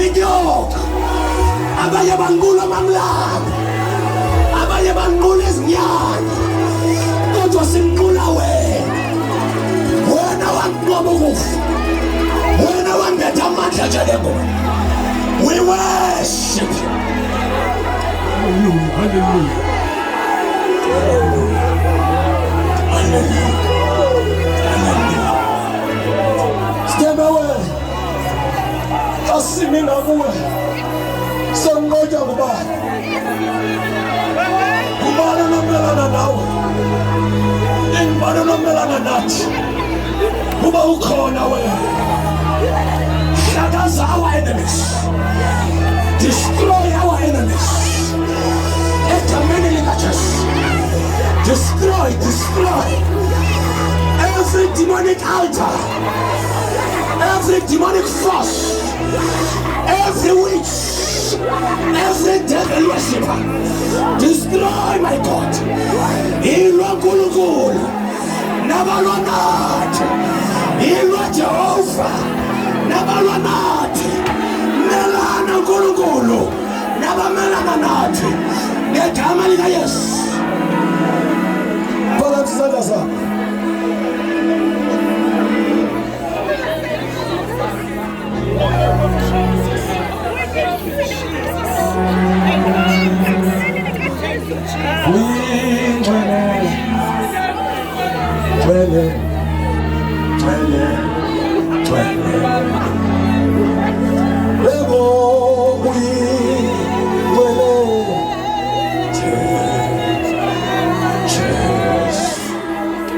inyoka, abanye bangqula amamlanga, abanye bangqula izinyanya, kodwa simqula wena wanqoba ukufa, wena wangeda amandla njengebona. We worship you. Hallelujah, hallelujah, hallelujah, hallelujah. Stand away. Asimi ngakuwe. Sangoja kubani. Kubani nomelana nawe. Ingubani nomelana nathi. Kuba ukhona wena. Shatters our enemies. Destroy our enemies. Destroy, destroy every demonic altar, every demonic force, every witch, every devil worshiper. Destroy, my God. Ilwa Nkulunkulu nabalwa nathi, ilwa Jehova nabalwa nathi, melana Nkulunkulu nabamelana nathi ngegama lika Yesu. Phakathi izandla zakho. Twele.